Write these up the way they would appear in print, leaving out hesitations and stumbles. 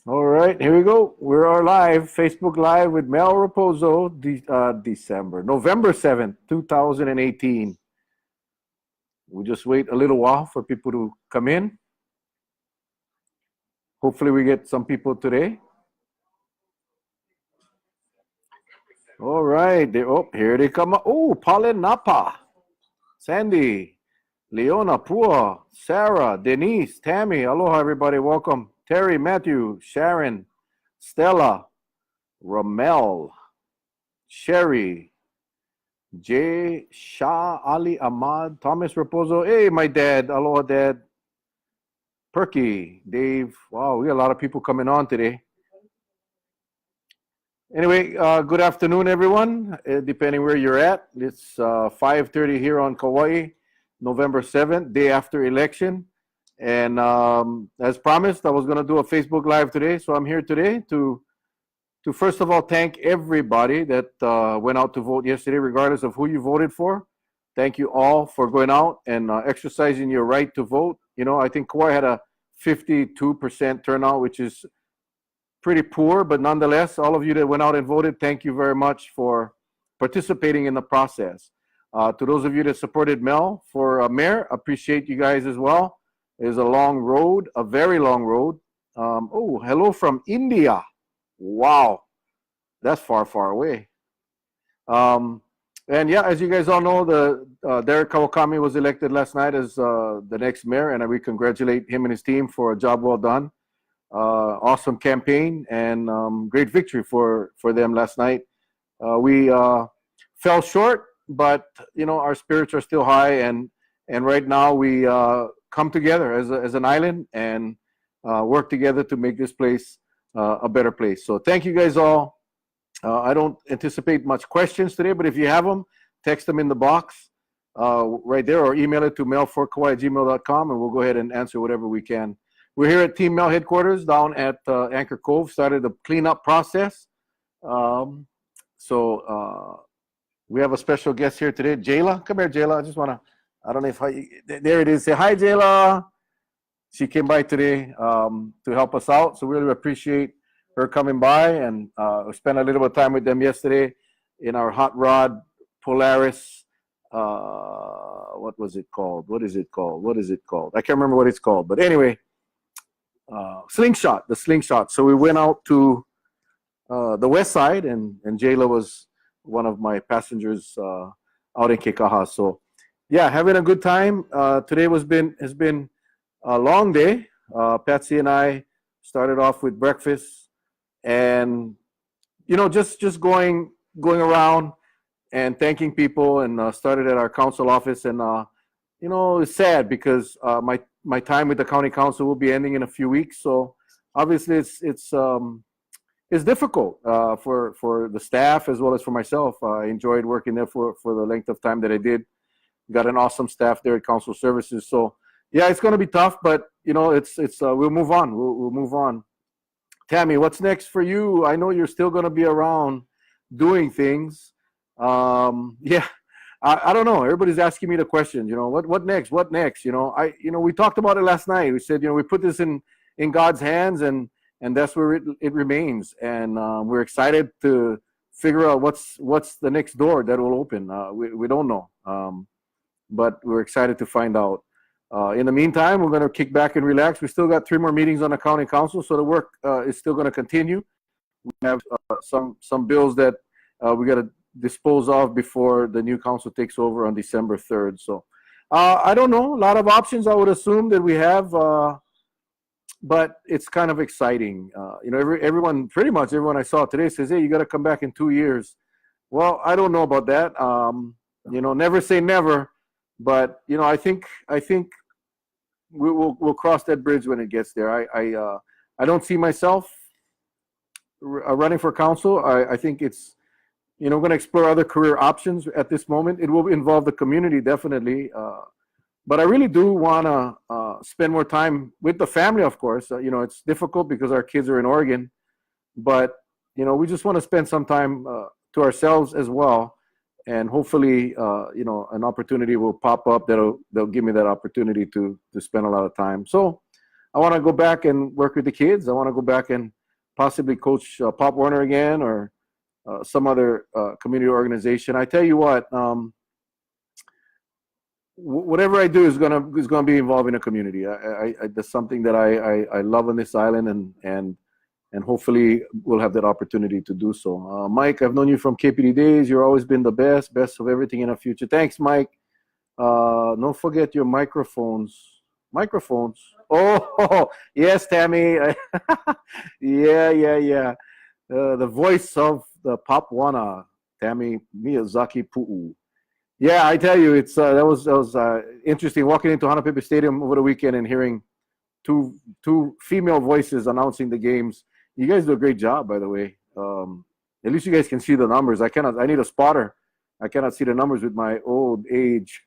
All right, here we go. We're our live, Facebook Live with Mel Rapozo, November 7th, 2018. We'll just wait a little while for people to come in. Hopefully we get some people today. All right, here they come. Oh, Pauline Napa, Sandy, Leona, Pua, Sarah, Denise, Tammy. Aloha, everybody. Welcome. Terry, Matthew, Sharon, Stella, Ramel, Sherry, Jay, Shah, Ali, Ahmad, Thomas Rapozo. Hey, my dad. Aloha, Dad. Perky, Dave. Wow, we got a lot of people coming on today. Anyway, good afternoon, everyone. Depending where you're at, it's 5:30 here on Kauai, November 7th, day after election. And as promised, I was going to do a Facebook Live today. So I'm here today to first of all thank everybody that went out to vote yesterday, regardless of who you voted for. Thank you all for going out and exercising your right to vote. You know, I think Kauai had a 52% turnout, which is pretty poor, but nonetheless, all of you that went out and voted, thank you very much for participating in the process. To those of you that supported Mel for mayor, appreciate you guys as well. It is a long road, a very long road. Oh, hello from India. Wow, that's far, far away. And yeah, as you guys all know, Derek Kawakami was elected last night as the next mayor, and we congratulate him and his team for a job well done. Awesome campaign and great victory for them last night. We fell short, but you know our spirits are still high, and right now we come together as an island and work together to make this place a better place. So thank you guys all. I don't anticipate much questions today, but if you have them, text them in the box right there, or email it to mail4kauai@gmail.com, and we'll go ahead and answer whatever we can. We're here at Team Mel headquarters down at Anchor Cove. Started the cleanup process. So we have a special guest here today, Jayla. Come here, Jayla. I just want to, I don't know if there it is. Say hi, Jayla. She came by today to help us out. So we really appreciate her coming by, and we spent a little bit of time with them yesterday in our hot rod Polaris. What was it called? What is it called? What is it called? I can't remember what it's called. But anyway, the slingshot. So we went out to the west side, and Jayla was one of my passengers out in Kekaha. So yeah, having a good time. Today has been a long day. Patsy and I started off with breakfast, and you know, just going around and thanking people, and started at our council office. And you know, it's sad because my time with the county council will be ending in a few weeks. So obviously it's difficult for the staff as well as for myself. I enjoyed working there for the length of time that I did. Got an awesome staff there at Council Services. So yeah, it's going to be tough, but you know, it's we'll move on. We'll move on. Tammy, what's next for you? I know you're still going to be around doing things. Yeah, I don't know. Everybody's asking me the question. You know, what next? What next? You know, we talked about it last night. We said, you know, we put this in God's hands, and that's where it remains. And we're excited to figure out what's the next door that will open. We don't know, but we're excited to find out. In the meantime, we're going to kick back and relax. We still got 3 more meetings on the county council, so the work is still going to continue. We have some bills that we got to dispose of before the new council takes over on December 3rd. So I don't know, a lot of options I would assume that we have, but it's kind of exciting. You know, everyone, pretty much everyone I saw today says, hey, you got to come back in 2 years. Well, I don't know about that. You know, never say never, but you know, I think we'll cross that bridge when it gets there. I don't see myself running for council. I think it's, you know, going to explore other career options at this moment. It will involve the community, definitely. But I really do want to spend more time with the family, of course. You know, it's difficult because our kids are in Oregon. But, you know, we just want to spend some time to ourselves as well. And hopefully, you know, an opportunity will pop up that'll give me that opportunity to spend a lot of time. So I want to go back and work with the kids. I want to go back and possibly coach Pop Warner again, or some other community organization. I tell you what, whatever I do is gonna be involving a community. That's something that I love on this island, and hopefully we'll have that opportunity to do so. Mike, I've known you from KPD days. You've always been the best of everything in our future. Thanks, Mike. Don't forget your microphones. Oh, yes, Tammy. Yeah. The voice of the Pop Wana, Tammy Miyazaki Pu'u. Yeah, I tell you, it's that was interesting walking into Hanapepe Stadium over the weekend and hearing two female voices announcing the games. You guys do a great job, by the way. At least you guys can see the numbers. I need a spotter. I cannot see the numbers with my old age.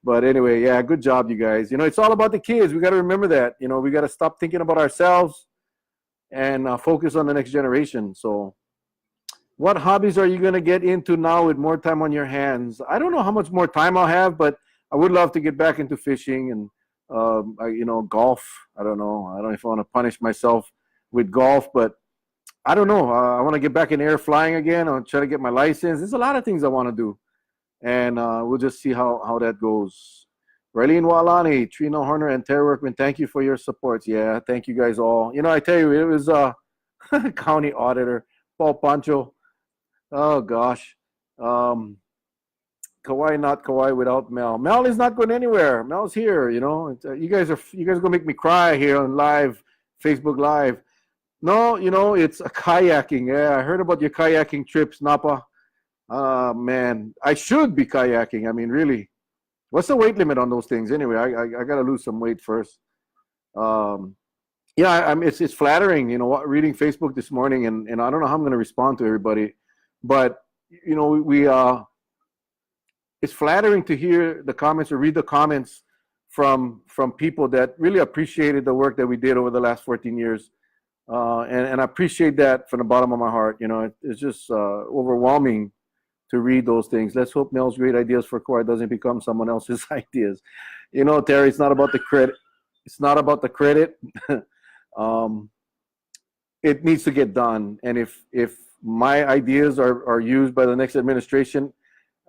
But anyway, yeah, good job, you guys. It's all about the kids. We got to remember that. We got to stop thinking about ourselves and focus on the next generation. So, what hobbies are you going to get into now with more time on your hands? I don't know how much more time I'll have, but I would love to get back into fishing and, golf. I don't know. I don't know if I want to punish myself with golf, but I don't know. I want to get back in air flying again. I'll try to get my license. There's a lot of things I want to do. And we'll just see how that goes. Raylene Walani, Trina Horner, and Terry Workman, thank you for your support. Yeah, thank you guys all. I tell you, it was county auditor, Paul Pancho. Oh, gosh. Kawhi, not Kawhi without Mel. Mel is not going anywhere. Mel's here, You guys are going to make me cry here on live, Facebook Live. No, it's a kayaking. Yeah, I heard about your kayaking trips, Napa. Man, I should be kayaking. I mean, really. What's the weight limit on those things? Anyway, I got to lose some weight first. It's flattering, reading Facebook this morning, and I don't know how I'm going to respond to everybody. But, it's flattering to hear the comments or read the comments from people that really appreciated the work that we did over the last 14 years. And I appreciate that from the bottom of my heart. It's just overwhelming to read those things. Let's hope Mel's great ideas for Kauai doesn't become someone else's ideas. Terry, it's not about the credit. It's not about the credit. It needs to get done. And if my ideas are used by the next administration,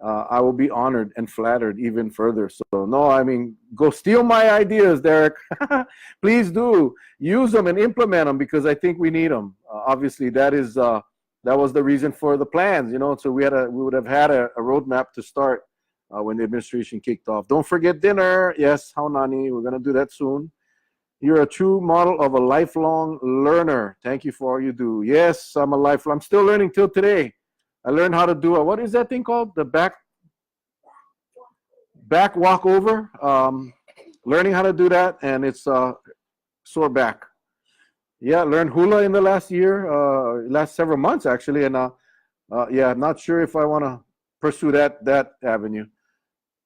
I will be honored and flattered even further. So no, I mean, go steal my ideas, Derek. Please do use them and implement them, because I think we need them. Obviously, that was the reason for the plans. So we would have had a roadmap to start when the administration kicked off. Don't forget dinner. Yes, Haunani, we're gonna do that soon. You're a true model of a lifelong learner. Thank you for all you do. Yes, I'm still learning till today. I learned how to do what is that thing called? The back walkover. Learning how to do that, and it's sore back. Yeah, learned hula in the last several months actually, and I'm not sure if I want to pursue that avenue.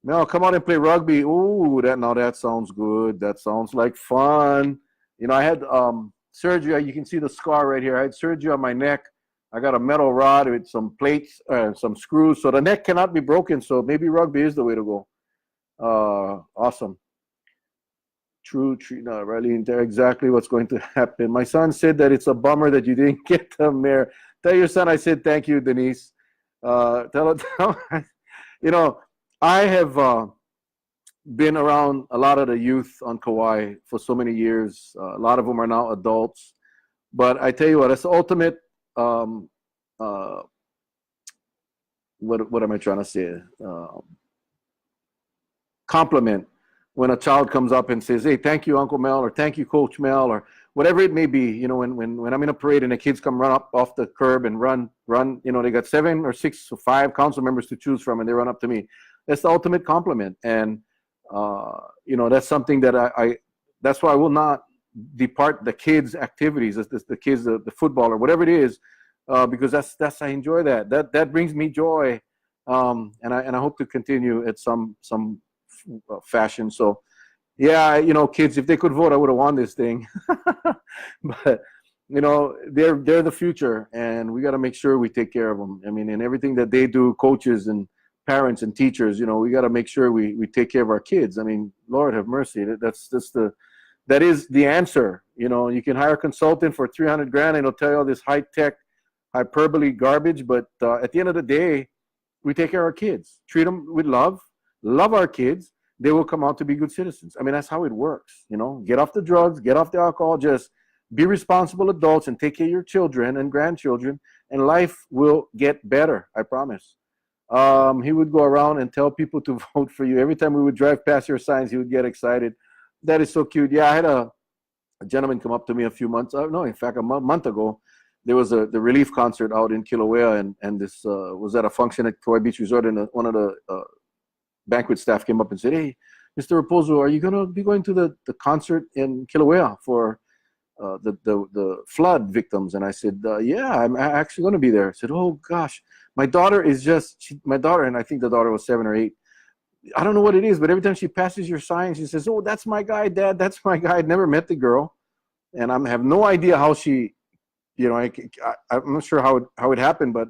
No, come on and play rugby. Ooh, that sounds good. That sounds like fun. I had surgery. You can see the scar right here. I had surgery on my neck. I got a metal rod with some plates, some screws, so the neck cannot be broken. So maybe rugby is the way to go. Awesome. True. No, Riley, they're exactly what's going to happen. My son said that it's a bummer that you didn't get the mayor. Tell your son I said thank you, Denise. Tell I have been around a lot of the youth on Kauai for so many years. A lot of them are now adults. But I tell you what, it's the ultimate, what am I trying to say? Compliment when a child comes up and says, hey, thank you, Uncle Mel, or thank you, Coach Mel, or whatever it may be. When I'm in a parade and the kids come run up off the curb and run, they got 7 or 6 or 5 council members to choose from, and they run up to me. That's the ultimate compliment. And, that's something that that's why I will not depart the kids' activities, the kids, the football or whatever it is, because I enjoy that. That brings me joy. And I hope to continue at some fashion. So, yeah, kids, if they could vote, I would have won this thing. But, they're the future, and we got to make sure we take care of them. I mean, and everything that they do, coaches and parents and teachers, we got to make sure we take care of our kids. I mean, Lord have mercy. That's the that is the answer. You know, you can hire a consultant for 300 grand and he'll tell you all this high-tech hyperbole garbage, but at the end of the day, we take care of our kids, treat them with love our kids. They will come out to be good citizens. I mean, that's how it works. You know, get off the drugs, get off the alcohol, just be responsible adults and take care of your children and grandchildren, and life will get better, I promise. He would go around and tell people to vote for you. Every time we would drive past your signs, he would get excited. That is so cute. Yeah, I had a gentleman come up to me a few months, no, in fact, a month ago. There was the relief concert out in Kilauea, and this was at a function at Kauai Beach Resort, and one of the banquet staff came up and said, "Hey, Mr. Rapozo, are you going to be going to the concert in Kilauea for the flood victims?" And I said, "Yeah, I'm actually going to be there." I said, "Oh gosh, my daughter is my daughter," and I think the daughter was 7 or 8. "I don't know what it is, but every time she passes your sign, she says, 'Oh, that's my guy, Dad. That's my guy.'" I'd never met the girl, and I have no idea how she, you know, I'm not sure how it happened, but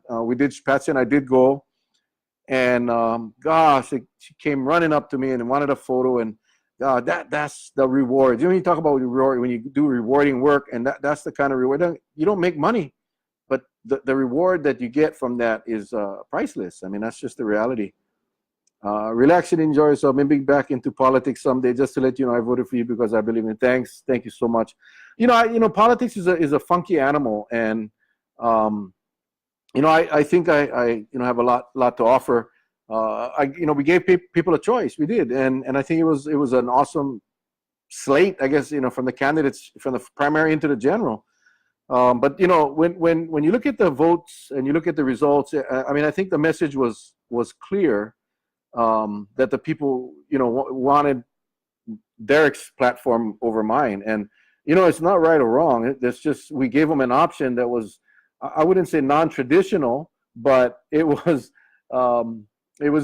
Patsy and I did go, and gosh, she came running up to me and wanted a photo, and that's the reward. You know, when you talk about reward, when you do rewarding work, and that's the kind of reward. You don't make money, but the reward that you get from that is priceless. I mean, that's just the reality. Relax and enjoy yourself. Maybe back into politics someday. Just to let you know, I voted for you because I believe in it. Thanks, thank you so much. You know, politics is a funky animal, and you know, I think I have a lot to offer. We gave people a choice. We did, and I think it was an awesome slate, I guess, you know, from the candidates from the primary into the general. But you know, when you look at the votes and you look at the results, I mean, I think the message was clear, that the people, you know, wanted Derek's platform over mine. And you know, it's not right or wrong. It's just we gave them an option that was, I wouldn't say non-traditional, but it was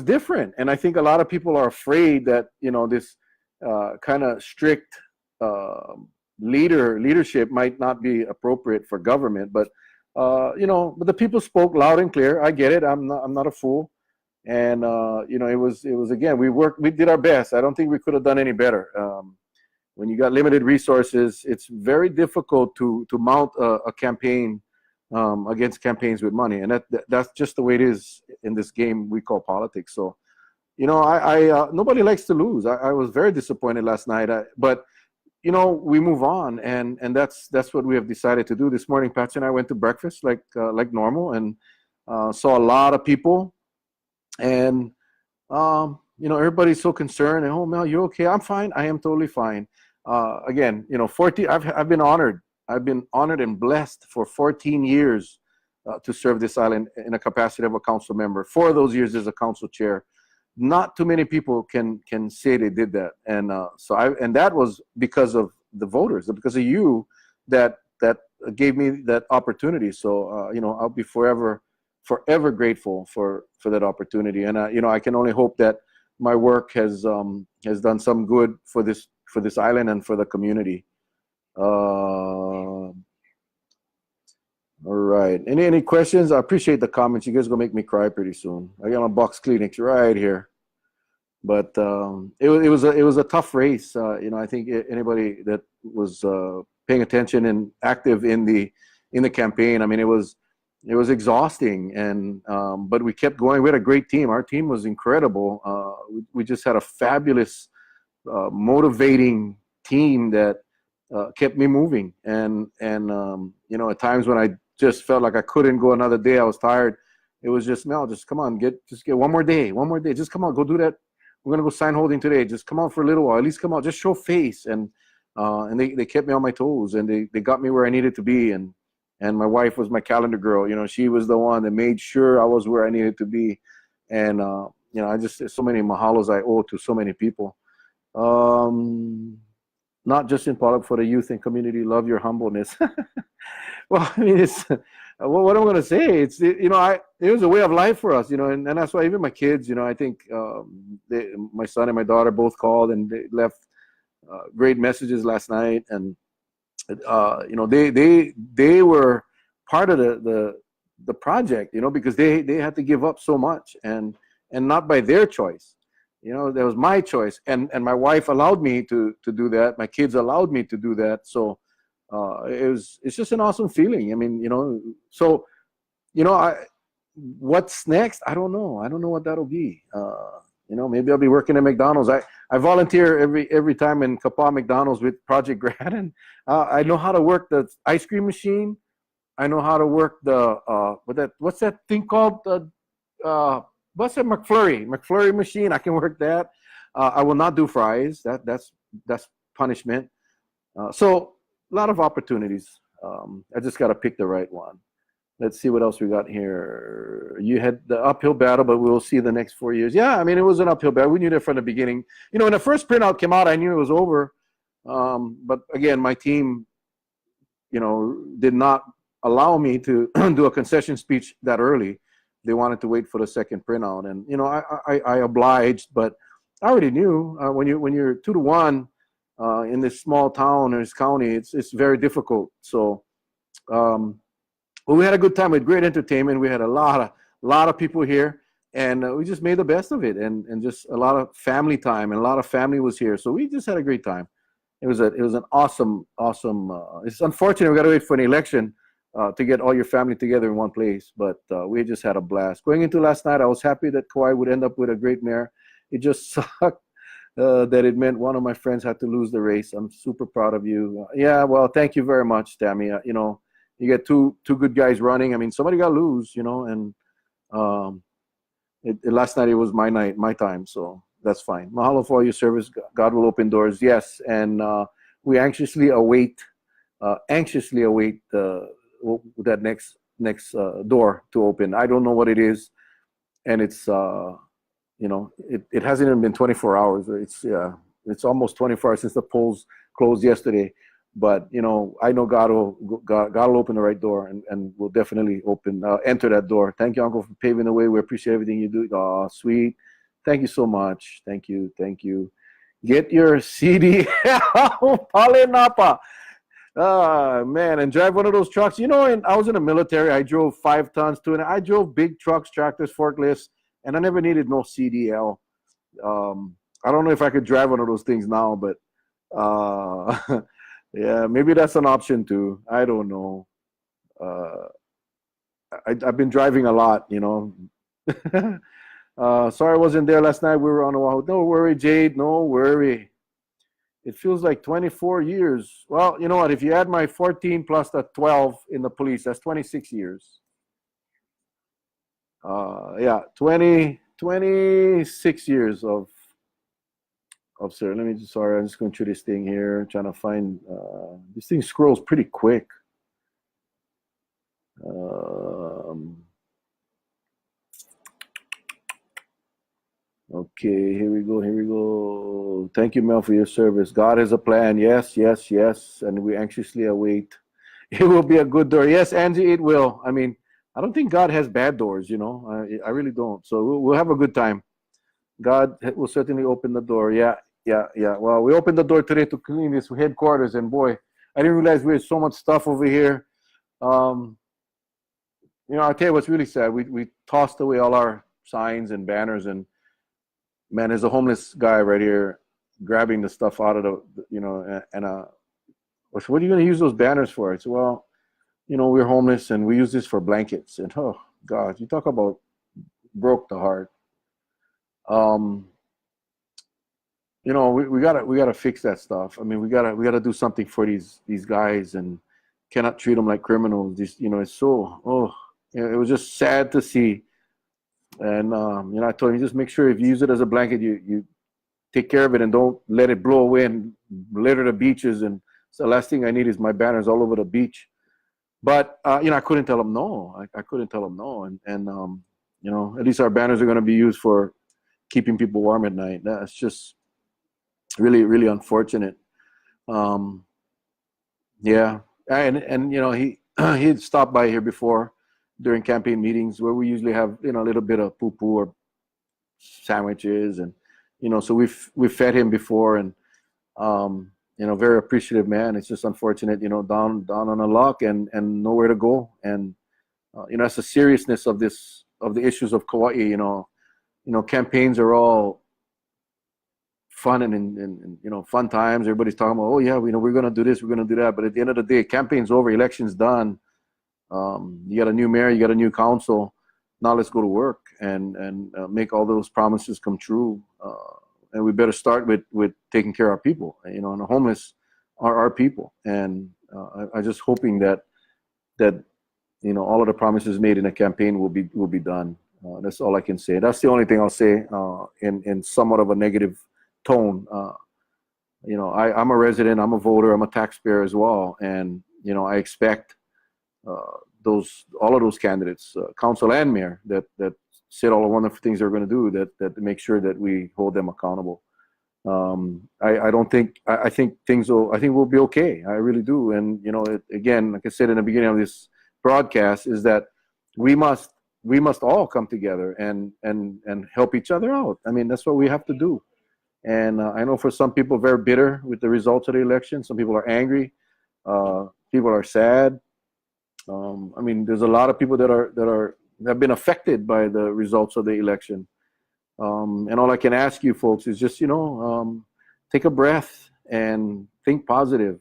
different. And I think a lot of people are afraid that, you know, this kind of strict leadership might not be appropriate for government. But you know, but the people spoke loud and clear. I get it. I'm not a fool. And you know, it was again, we did our best. I don't think we could have done any better. When you got limited resources, it's very difficult to mount a campaign against campaigns with money, and that's just the way it is in this game we call politics. So, you know, I nobody likes to lose. I was very disappointed last night, but you know, we move on, and that's what we have decided to do. This morning, Patsy and I went to breakfast like normal, and saw a lot of people, and you know, everybody's so concerned. And, "Oh, Mel, you okay?" I'm fine. I am totally fine. Again, you know, 14. I've been honored. I've been honored and blessed for 14 years to serve this island in a capacity of a council member. 4 of those years as a council chair. Not too many people can say they did that, and and that was because of the voters, because of you, that gave me that opportunity. So you know, I'll be forever grateful for that opportunity, and you know, I can only hope that my work has done some good for this island and for the community. All right. Any questions? I appreciate the comments. You guys are gonna make me cry pretty soon. I got my box Kleenex right here. But it was a tough race. You know, I think anybody that was paying attention and active in the campaign, I mean, it was exhausting, and but we kept going. We had a great team. Our team was incredible. We just had a fabulous, motivating team that kept me moving. And you know, at times when I just felt like I couldn't go another day, I was tired. It was just, Mel, just come on, get one more day. Just come on, go do that. We're gonna go sign holding today. Just come on for a little while. At least come out, just show face. And they kept me on my toes, and they got me where I needed to be. And my wife was my calendar girl. You know, she was the one that made sure I was where I needed to be. And you know, there's so many mahalos I owe to so many people. Not just in politics, for the youth and community. Love your humbleness. Well, I mean, it's what I'm going to say. It's, you know, it was a way of life for us, you know, and that's why even my kids, you know, I think my son and my daughter both called, and they left great messages last night, and you know, they were part of the project, you know, because they had to give up so much, and not by their choice. That was my choice, and my wife allowed me to do that. My kids allowed me to do that. So it's just an awesome feeling. I mean, so what's next? I don't know. I don't know what that'll be. Maybe I'll be working at McDonald's. I volunteer every time in Kapaa McDonald's with Project Grad, and I know how to work the ice cream machine. I know how to work the what's that thing called? What's that McFlurry machine? I can work that. I will not do fries. That's punishment. So a lot of opportunities. I just got to pick the right one. Let's see what else we got here. You had the uphill battle, but we'll see the next 4 years. Yeah, I mean, it was an uphill battle. We knew that from the beginning. When the first printout came out, I knew it was over. But again, my team, did not allow me to do a concession speech that early. They wanted to wait for the second printout, and I obliged. But I already knew when you're 2-1 in this small town or this county, it's very difficult. So. But we had a good time with great entertainment. We had a lot of people here, and we just made the best of it, and just a lot of family time, and a lot of family was here. So we just had a great time. It was an awesome. It's unfortunate we got to wait for an election to get all your family together in one place, but we just had a blast. Going into last night, I was happy that Kauai would end up with a great mayor. It just sucked that it meant one of my friends had to lose the race. I'm super proud of you. Yeah, well, thank you very much, Tammy. You get two good guys running. I mean, somebody got to lose, and last night it was my night, my time, so that's fine. Mahalo for all your service. God will open doors. Yes, and we anxiously await that next door to open. I don't know what it is, and it's it hasn't even been 24 hours. It's almost 24 hours since the polls closed yesterday. But I know God will open the right door, and we'll definitely enter that door. Thank you, Uncle, for paving the way. We appreciate everything you do. Oh, sweet. Thank you so much. Thank you. Get your CD, Palinapa. Man, and drive one of those trucks. And I was in the military. I drove 5 tons to it. I drove big trucks, tractors, forklifts, and I never needed no CDL. I don't know if I could drive one of those things now, but. Yeah, maybe that's an option too. I don't know. I've been driving a lot, Sorry I wasn't there last night. We were on Oahu. No worry, Jade. No worry. It feels like 24 years. Well, you know what? If you add my 14 plus the 12 in the police, that's 26 years. Yeah, 26 years of sir. I'm just going through this thing here, trying to find this thing scrolls pretty quick. Okay, here we go. Thank you, Mel, for your service. God has a plan. Yes, and we anxiously await. It will be a good door. Yes, Angie, it will. I mean, I don't think God has bad doors, I really don't. So we'll have a good time. God will certainly open the door. Yeah. Well, we opened the door today to clean this headquarters, and boy, I didn't realize we had so much stuff over here. I'll tell you what's really sad. We tossed away all our signs and banners, and man, there's a homeless guy right here grabbing the stuff out of the, what are you going to use those banners for? I said, well, we're homeless and we use this for blankets. And oh God, you talk about broke the heart. We gotta fix that stuff. I mean, we gotta do something for these guys, and cannot treat them like criminals. It's so it was just sad to see. And I told him, just make sure if you use it as a blanket, you take care of it and don't let it blow away and litter the beaches. And so the last thing I need is my banners all over the beach. But I couldn't tell him no. I couldn't tell him no. And at least our banners are going to be used for keeping people warm at night. That's just really, really unfortunate. Yeah, and he'd stopped by here before during campaign meetings where we usually have a little bit of poo or sandwiches, and so we've fed him before, and very appreciative man. It's just unfortunate, down on a luck and nowhere to go, and that's the seriousness of the issues of Kauai. Campaigns are all fun and fun times. Everybody's talking about, oh yeah, we're going to do this, we're going to do that. But at the end of the day, campaign's over, election's done. You got a new mayor, you got a new council. Now let's go to work and make all those promises come true. And we better start with taking care of our people. And the homeless are our people. And I'm just hoping that all of the promises made in the campaign will be done. That's all I can say. That's the only thing I'll say in somewhat of a negative tone. I'm a resident, I'm a voter, I'm a taxpayer as well, and I expect all of those candidates, council and mayor, that said all the wonderful things they're going to do, that make sure that we hold them accountable. I think we'll be okay. I really do. And again, like I said in the beginning of this broadcast, is that we must all come together and help each other out. I mean, that's what we have to do. And I know for some people, very bitter with the results of the election. Some people are angry. People are sad. I mean, there's a lot of people that have been affected by the results of the election. And all I can ask you folks is just, take a breath and think positive.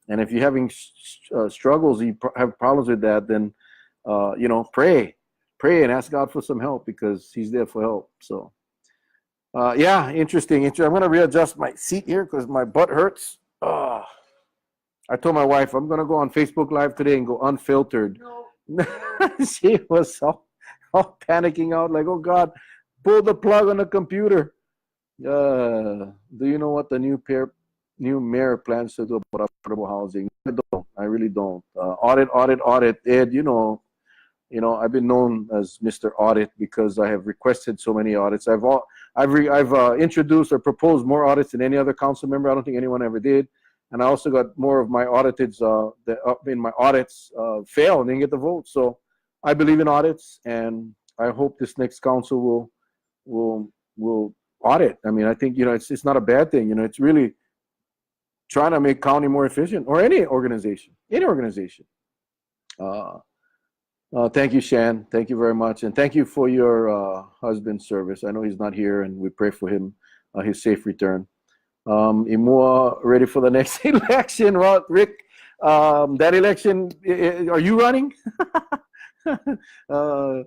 And if you're having struggles, you have problems with that, then, pray and ask God for some help, because he's there for help. So, yeah, interesting. I'm going to readjust my seat here because my butt hurts. I told my wife I'm going to go on Facebook Live today and go unfiltered. No. She was all panicking out like, oh, God, pull the plug on the computer. Do you know what the new mayor plans to do about affordable housing? I don't. I really don't. Audit. Ed, I've been known as Mr. Audit because I have requested so many audits. I've introduced or proposed more audits than any other council member. I don't think anyone ever did. And I also got more of my audits fail and didn't get the vote. So I believe in audits, and I hope this next council will audit. I mean, I think it's not a bad thing. It's really trying to make county more efficient, or any organization. Thank you, Shan. Thank you very much, and thank you for your husband's service. I know he's not here, and we pray for him, his safe return. Imua ready for the next election. Well, Rick, that election, are you running? I don't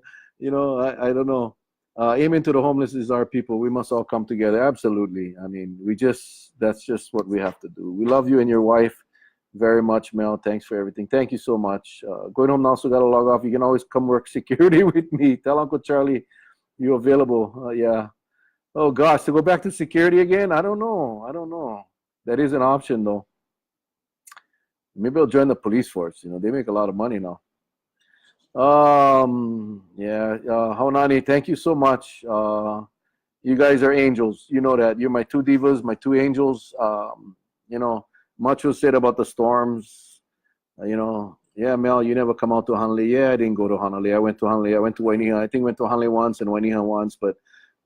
know. Amen to the homeless is our people. We must all come together. Absolutely. I mean, that's just what we have to do. We love you and your wife very much, Mel. Thanks for everything. Thank you so much. Going home now, so got to log off. You can always come work security with me. Tell Uncle Charlie you're available. Yeah. Oh, gosh, to go back to security again? I don't know. That is an option, though. Maybe I'll join the police force. They make a lot of money now. Yeah, Haunani, thank you so much. You guys are angels. You know that. You're my two divas, my two angels. Much was said about the storms. Yeah, Mel, you never come out to Hanalei. Yeah, I didn't go to Hanalei. I went to Hanalei. I went to Wainiha. I think went to Hanalei once and Wainiha once, but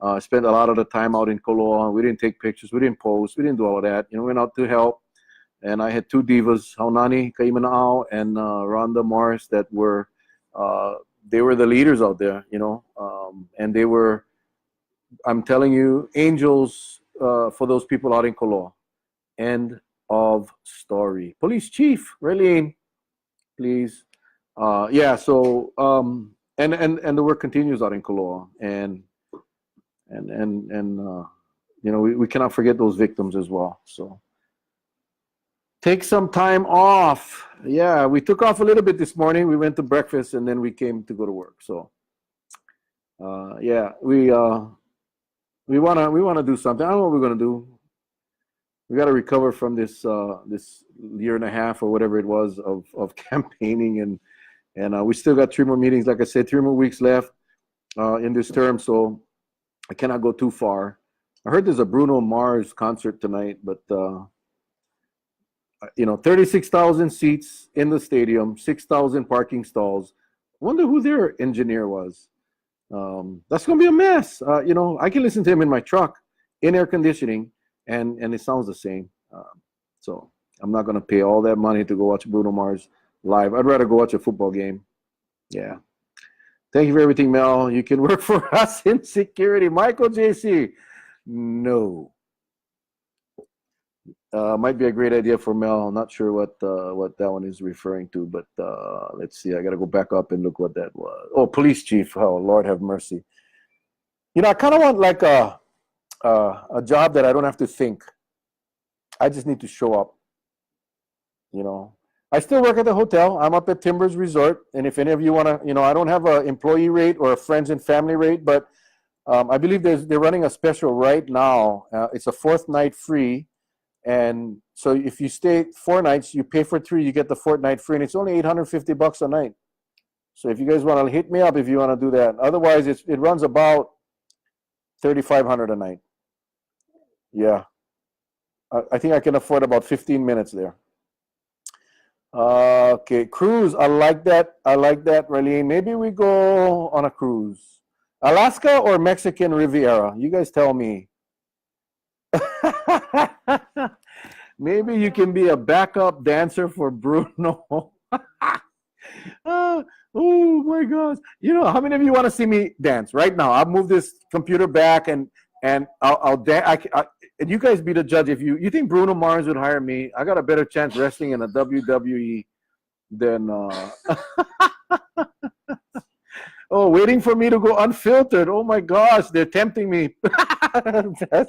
I spent a lot of the time out in Koloa. We didn't take pictures. We didn't post. We didn't do all of that. We went out to help. And I had two divas, Haunani Kaimanao and Rhonda Morris, that were they were the leaders out there, and they were, I'm telling you, angels for those people out in Koloa. End of story. Police Chief, Raylene, please. Yeah, so and the work continues out in Koloa, and we cannot forget those victims as well. So take some time off. Yeah, we took off a little bit this morning. We went to breakfast and then we came to go to work. So yeah, we wanna do something. I don't know what we're gonna do. We got to recover from this year and a half or whatever it was of campaigning, and we still got 3 more meetings. Like I said, 3 more weeks left in this term, so I cannot go too far. I heard there's a Bruno Mars concert tonight, but 36,000 seats in the stadium, 6,000 parking stalls. Wonder who their engineer was. That's gonna be a mess. I can listen to him in my truck in air conditioning. And it sounds the same. So I'm not going to pay all that money to go watch Bruno Mars live. I'd rather go watch a football game. Yeah. Thank you for everything, Mel. You can work for us in security. Michael JC. No. Might be a great idea for Mel. I'm not sure what that one is referring to, but let's see. I got to go back up and look what that was. Oh, police chief. Oh, Lord have mercy. I kind of want like a job that I don't have to think. I just need to show up. I still work at the hotel. I'm up at Timbers Resort, and if any of you want to, I don't have an employee rate or a friends and family rate, but I believe they're running a special right now. It's a fourth night free. And so if you stay 4 nights, you pay for 3, you get the fortnight free, and it's only $850 a night. So if you guys want to hit me up if you want to do that. Otherwise, it runs about $3,500 a night. Yeah, I think I can afford about 15 minutes there. Okay, cruise. I like that. Raylene. Maybe we go on a cruise. Alaska or Mexican Riviera? You guys tell me. Maybe you can be a backup dancer for Bruno. Oh my gosh! How many of you want to see me dance right now? I'll move this computer back and I'll dance. And you guys be the judge. If you think Bruno Mars would hire me, I got a better chance wrestling in a WWE than. Oh, waiting for me to go unfiltered. Oh my gosh, they're tempting me.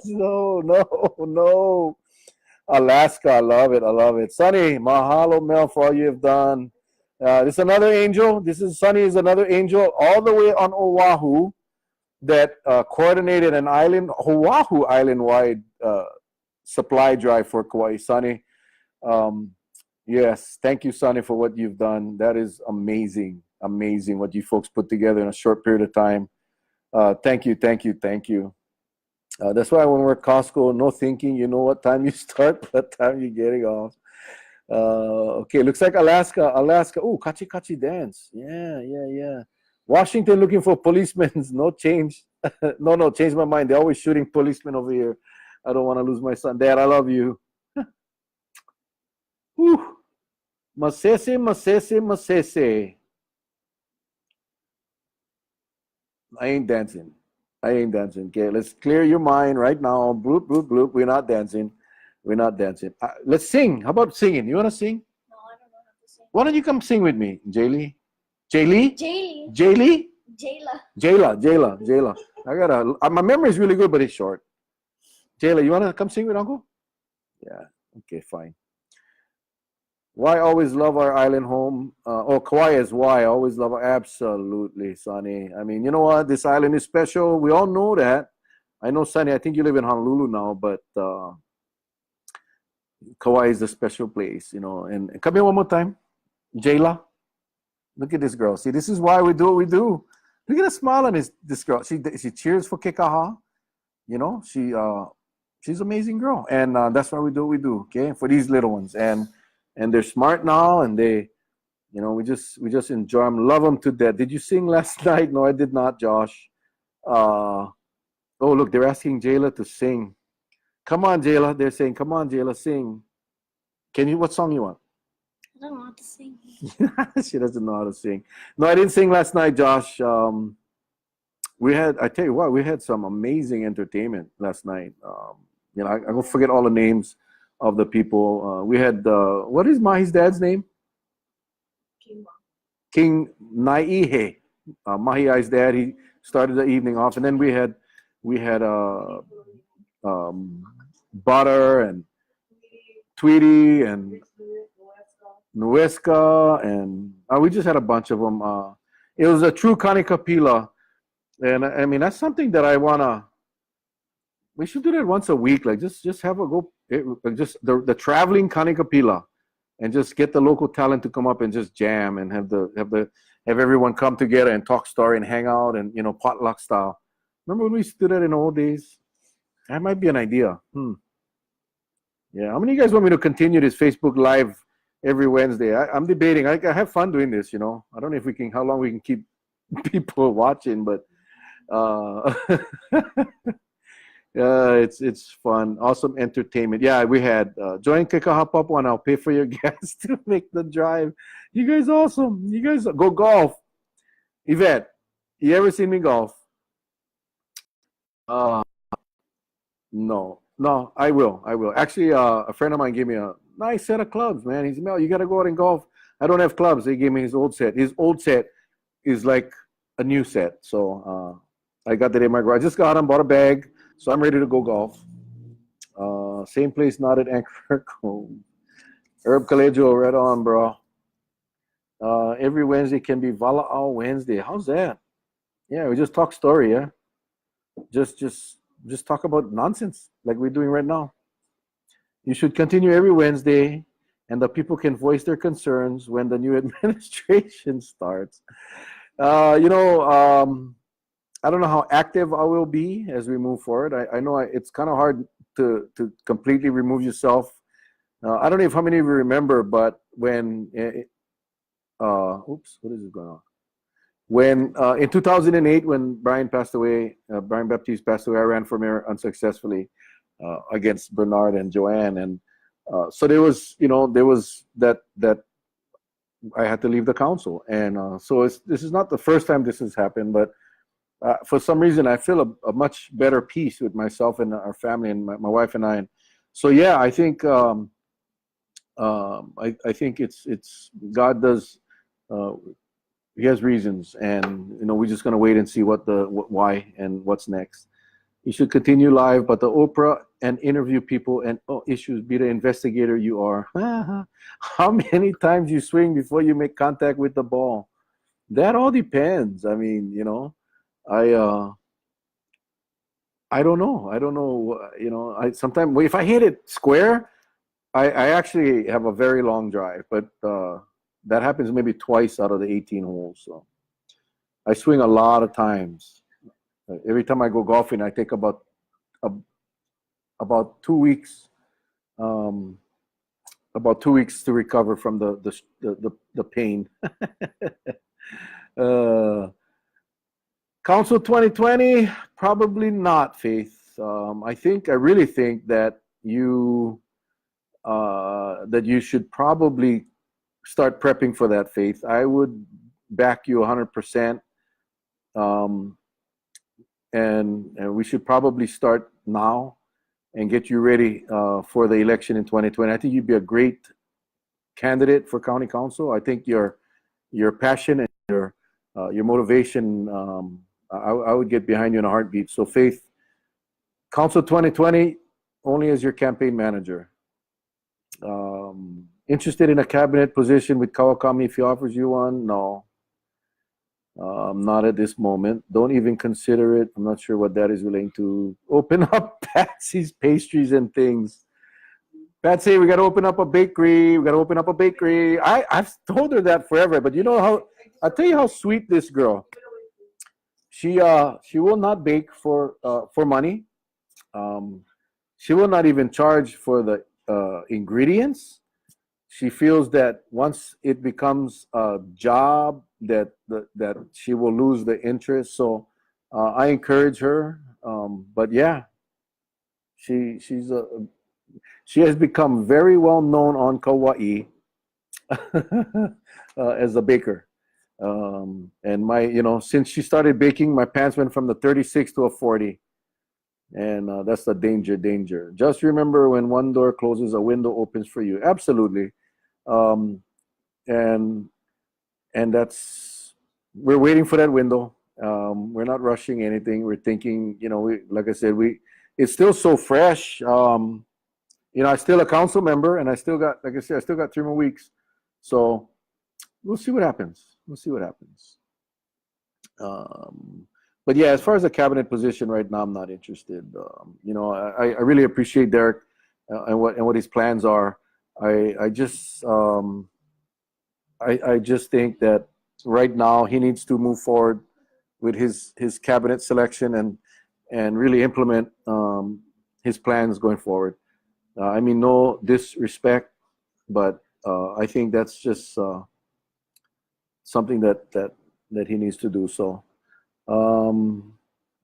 No. Alaska, I love it. Sunny, mahalo, Mel, for all you have done. This is another angel. Sunny is another angel all the way on Oahu that coordinated an Oahu island-wide supply drive for Kauai. Sunny, yes, thank you, Sunny, for what you've done. That is amazing what you folks put together in a short period of time. Thank you. That's why when we're at Costco, no thinking. You know what time you start, what time you're getting off. Okay, looks like Alaska. Oh, kachi dance. Yeah. Washington looking for policemen. No change. No, change my mind. They're always shooting policemen over here. I don't want to lose my son. Dad, I love you. Whew. Masese. I ain't dancing. Okay, let's clear your mind right now. Bloop, bloop, bloop. We're not dancing. Let's sing. How about singing? You want to sing? No, I don't know how to sing. Why don't you come sing with me, Jaylee? Jayla. My memory is really good, but it's short. Jayla, you want to come sing with Uncle? Yeah. Okay, fine. Why always love our island home? Kauai is why I always love our. Absolutely, Sonny. I mean, you know what? This island is special. We all know that. I know, Sonny, I think you live in Honolulu now, but Kauai is a special place, And come here one more time. Jayla. Look at this girl. See, this is why we do what we do. Look at the smile on this girl. She cheers for Kekaha. She's an amazing girl. And that's why we do what we do, okay? For these little ones. And they're smart now, and they, we just enjoy them, love them to death. Did you sing last night? No, I did not, Josh. Oh, look, they're asking Jayla to sing. Come on, Jayla. They're saying, come on, Jayla, sing. What song you want? I don't know how to sing. She doesn't know how to sing. No, I didn't sing last night, Josh. I tell you what, we had some amazing entertainment last night. I'm going to forget all the names of the people. We had, what is Mahi's dad's name? King Naihe. Mahi's dad, he started the evening off. And then we had Butter and Tweety and Nuesca, and we just had a bunch of them. It was a true Kanikapila. And I mean, that's something that we should do that once a week. Like just have just the traveling Kanikapila, and just get the local talent to come up and just jam and have everyone come together and talk story and hang out and potluck style. Remember when we used to do that in the old days? That might be an idea. Yeah, how many of you guys want me to continue this Facebook Live every Wednesday? I'm debating. I have fun doing this. I don't know if how long we can keep people watching, but it's fun. Awesome entertainment. Yeah, we had join Kekaha Papo, and I'll pay for your gas to make the drive. You guys awesome. You guys go golf. Yvette, you ever seen me golf? No, No, I will. I will. Actually, a friend of mine gave me a nice set of clubs, man. He said, Mel, you got to go out and golf. I don't have clubs. He gave me his old set. His old set is like a new set. So I got that in my garage. I just got him, bought a bag. So I'm ready to go golf. Same place, not at Anchor Cove. Herb Calejo, right on, bro. Every Wednesday can be Vala'au Wednesday. How's that? Yeah, we just talk story, yeah? Just talk about nonsense like we're doing right now. You should continue every Wednesday, and the people can voice their concerns when the new administration starts. You know, I don't know how active I will be as we move forward. I know it's kind of hard to completely remove yourself. I don't know if how many of you remember, but when, oops, what is going on? When in 2008, when Brian passed away, Brian Baptiste passed away, I ran for mayor unsuccessfully against Bernard and Joanne, and so there was, you know, there was that I had to leave the council, and so this is not the first time this has happened, but for some reason I feel a much better peace with myself and our family and my wife and I. And so yeah, I think I think it's God does. He has reasons, and you know we're just gonna wait and see why and what's next. You should continue live, but the Oprah and interview people and issues. Be the investigator you are. How many times you swing before you make contact with the ball? That all depends. I mean, you know, I don't know. I don't know. You know, I sometimes if I hit it square, I actually have a very long drive, but that happens maybe twice out of the 18 holes. So I swing a lot of times. Every time I go golfing, I take about 2 weeks, about 2 weeks to recover from the pain. Council 2020, probably not, Faith. I really think that you should probably start prepping for that, Faith. I would back you 100%. And we should probably start now and get you ready for the election in 2020. I think you'd be a great candidate for county council. I think your passion and your motivation, I would get behind you in a heartbeat. So Faith, Council 2020 only as your campaign manager. Interested in a cabinet position with Kawakami if he offers you one? No. Not at this moment. Don't even consider it. I'm not sure what that is relating to. Open up Patsy's Pastries and Things. Patsy, we got to open up a bakery. We got to open up a bakery. I've told her that forever, but you know how, I'll tell you how sweet this girl. She will not bake for money. She will not even charge for the ingredients. She feels that once it becomes a job, that she will lose the interest. So I encourage her. But yeah, she has become very well known on Kauai as a baker. And since she started baking, my pants went from the 36 to a 40. And that's the danger. Just remember, when one door closes, a window opens for you. Absolutely. And that's, we're waiting for that window. We're not rushing anything. We're thinking, like I said, it's still so fresh. I'm still a council member, and I still got 3 more weeks. So we'll see what happens. But yeah, as far as the cabinet position right now, I'm not interested. I really appreciate Derek and what his plans are. I just think that right now he needs to move forward with his cabinet selection and really implement his plans going forward. I mean, no disrespect, but I think that's just something that he needs to do. So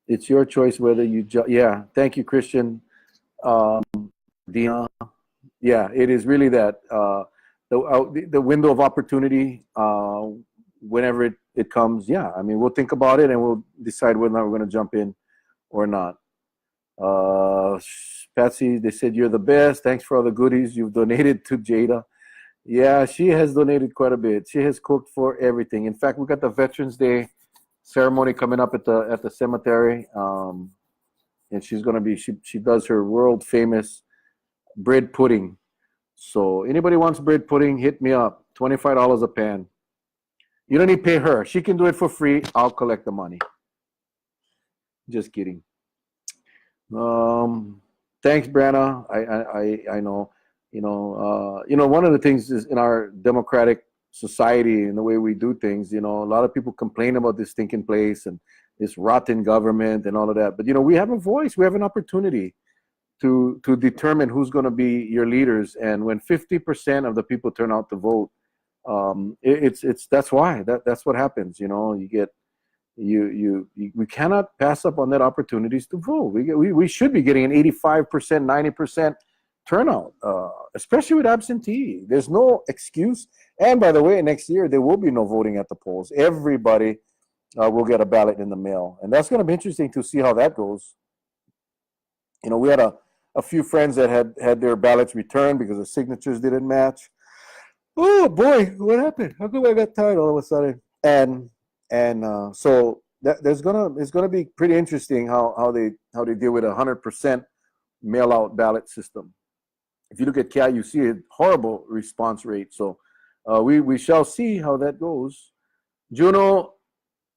it's your choice whether you yeah. Thank you, Christian. Dina. Yeah, it is really that the window of opportunity whenever it comes. Yeah, I mean, we'll think about it and we'll decide whether or not we're going to jump in or not. Patsy, they said you're the best. Thanks for all the goodies you've donated to Jada. Yeah, she has donated quite a bit. She has cooked for everything. In fact, we got the Veterans Day ceremony coming up at the cemetery, and she's gonna be she does her world famous bread pudding. So anybody wants bread pudding, hit me up. $25 a pan. You don't need to pay her. She can do it for free. I'll collect the money. Just kidding. Thanks, Branna. I know. One of the things is in our democratic society and the way we do things, a lot of people complain about this stinking place and this rotten government and all of that. But we have a voice. We have an opportunity to determine who's going to be your leaders. And when 50% of the people turn out to vote, that's why that's what happens. You get we cannot pass up on that opportunities to vote. We should be getting an 85%, 90% turnout, especially with absentee. There's no excuse. And by the way, next year there will be no voting at the polls. Everybody will get a ballot in the mail, and that's going to be interesting to see how that goes. We had a few friends that had their ballots returned because the signatures didn't match. Oh boy, what happened? How come I got tired all of a sudden? And so it's gonna be pretty interesting how they deal with 100% mail out ballot system. If you look at CAT, you see a horrible response rate. So we shall see how that goes. Juno,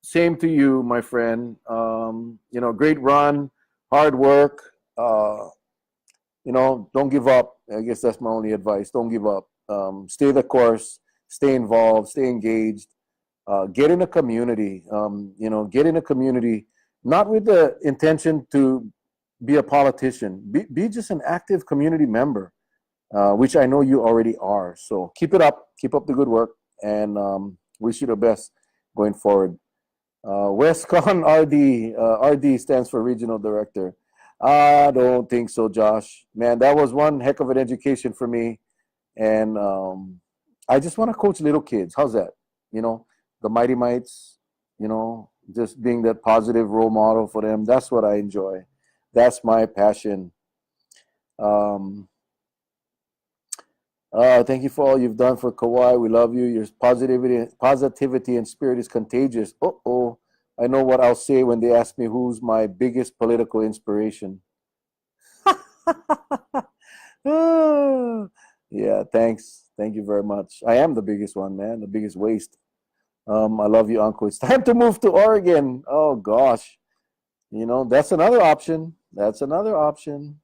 same to you, my friend. Great run, hard work. Don't give up. I guess that's my only advice. Don't give up. Stay the course. Stay involved. Stay engaged. Get in a community. Get in a community, not with the intention to be a politician. Be just an active community member, which I know you already are. So keep it up. Keep up the good work, and wish you the best going forward. WestCon RD. RD stands for Regional Director. I don't think so, Josh. Man, that was one heck of an education for me. And I just want to coach little kids. How's that? The Mighty Mites, just being that positive role model for them. That's what I enjoy. That's my passion. Thank you for all you've done for Kauai. We love you. Your positivity and spirit is contagious. Uh-oh. I know what I'll say when they ask me who's my biggest political inspiration. Yeah, thanks. Thank you very much. I am the biggest one, man. The biggest waste. I love you, Uncle. It's time to move to Oregon. Oh, gosh. That's another option. That's another option.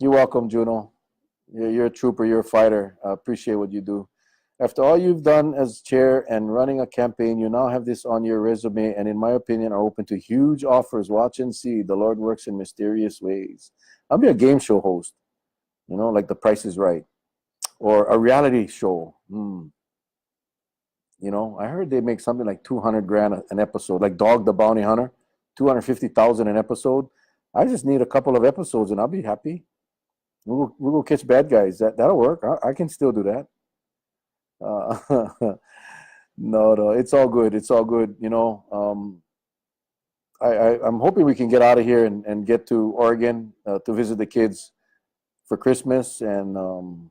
You're welcome, Juno. You're a trooper. You're a fighter. I appreciate what you do. After all you've done as chair and running a campaign, you now have this on your resume and, in my opinion, are open to huge offers. Watch and see. The Lord works in mysterious ways. I'll be a game show host, like The Price is Right, or a reality show. I heard they make something like $200,000 an episode, like Dog the Bounty Hunter, $250,000 an episode. I just need a couple of episodes and I'll be happy. We'll go catch bad guys. That'll work. I can still do that. No, it's all good. It's all good. I'm hoping we can get out of here and get to Oregon to visit the kids for Christmas. And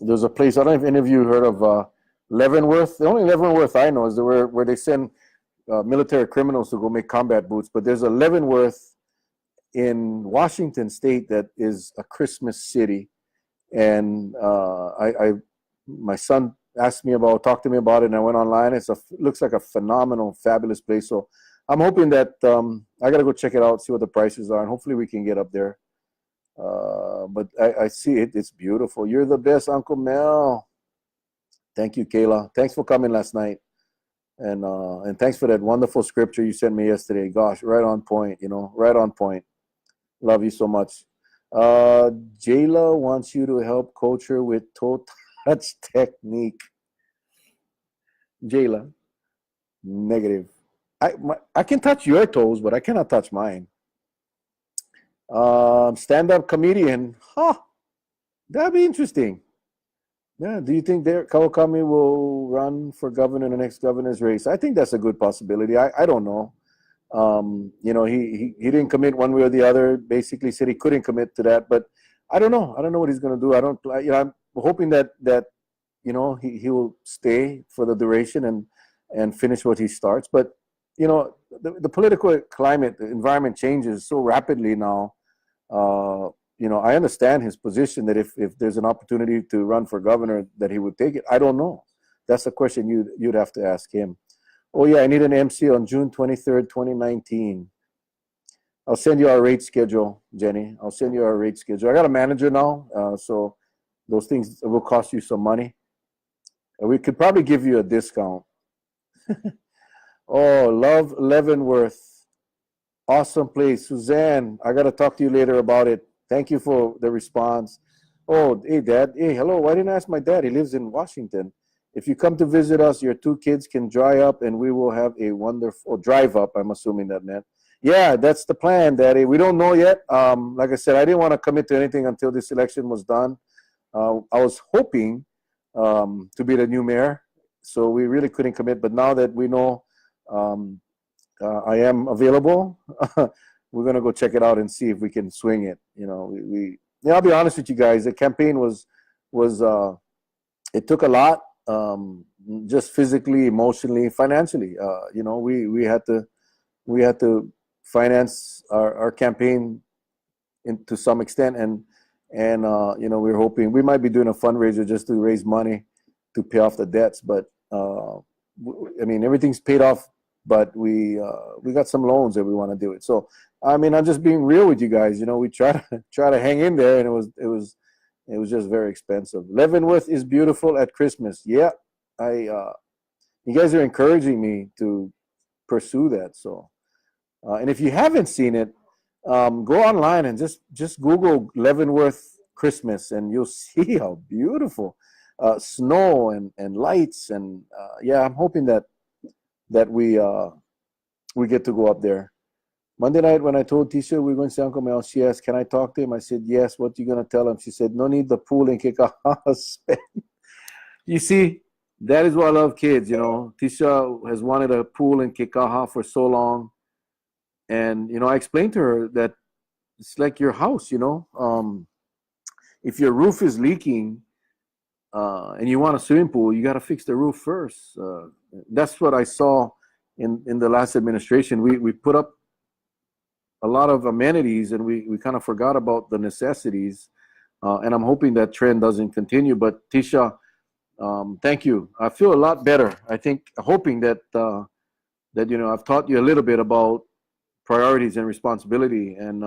there's a place, I don't know if any of you heard of Leavenworth. The only Leavenworth I know is where they send military criminals to go make combat boots. But there's a Leavenworth in Washington State that is a Christmas city. And my son talked to me about it, and I went online. It looks like a phenomenal, fabulous place. So I'm hoping that I got to go check it out, see what the prices are, and hopefully we can get up there. But I see it. It's beautiful. You're the best, Uncle Mel. Thank you, Kayla. Thanks for coming last night. And thanks for that wonderful scripture you sent me yesterday. Gosh, right on point, right on point. Love you so much. Jayla wants you to help coach her with toe touch technique. Jayla, negative. I can touch your toes, but I cannot touch mine. Stand-up comedian. That'd be interesting. Yeah, do you think Kawakami will run for governor in the next governor's race? I think that's a good possibility. I don't know. You know, he didn't commit one way or the other. Basically, said he couldn't commit to that. But I don't know. I don't know what he's going to do. I don't. You know, I'm hoping that you know he will stay for the duration and finish what he starts. But you know, the political climate, the environment changes so rapidly now. You know, I understand his position that if there's an opportunity to run for governor, that he would take it. I don't know. That's a question you'd have to ask him. Oh yeah, I need an MC on June 23rd, 2019. I'll send you our rate schedule, Jenny. I'll send you our rate schedule. I got a manager now, so those things will cost you some money. We could probably give you a discount. Oh, love Leavenworth. Awesome place. Suzanne, I got to talk to you later about it. Thank you for the response. Oh, hey, Dad. Hey, hello. Why didn't I ask my dad? He lives in Washington. If you come to visit us, your two kids can dry up and we will have a wonderful drive up. I'm assuming that meant. Yeah, that's the plan, Daddy. We don't know yet. Like I said, I didn't want to commit to anything until this election was done. I was hoping to be the new mayor, so we really couldn't commit. But now that we know I am available, we're gonna go check it out and see if we can swing it. You know, we yeah. I'll be honest with you guys. The campaign was it took a lot, just physically, emotionally, financially. You know, we had to finance our campaign to some extent, and you know, we're hoping we might be doing a fundraiser just to raise money to pay off the debts. But I mean, everything's paid off, but we got some loans that we want to do it. So I mean, I'm just being real with you guys. You know, we try to hang in there, and it was just very expensive. Leavenworth is beautiful at Christmas. Yeah, you guys are encouraging me to pursue that. So, and if you haven't seen it, go online and just Google Leavenworth Christmas, and you'll see how beautiful snow and lights and yeah. I'm hoping that we get to go up there. Monday night when I told Tisha we were going to see Uncle Mel, she asked, "Can I talk to him?" I said, "Yes." "What you gonna tell him?" She said, "No need the pool and kick a spend." You see, that is why I love kids. You know, Tisha has wanted a pool in Kekaha for so long, and you know, I explained to her that it's like your house. You know, if your roof is leaking and you want a swimming pool, you got to fix the roof first. That's what I saw in the last administration. We put up a lot of amenities, and we kind of forgot about the necessities. And I'm hoping that trend doesn't continue. But Tisha, thank you. I feel a lot better. I think, hoping that you know, I've taught you a little bit about priorities and responsibility. And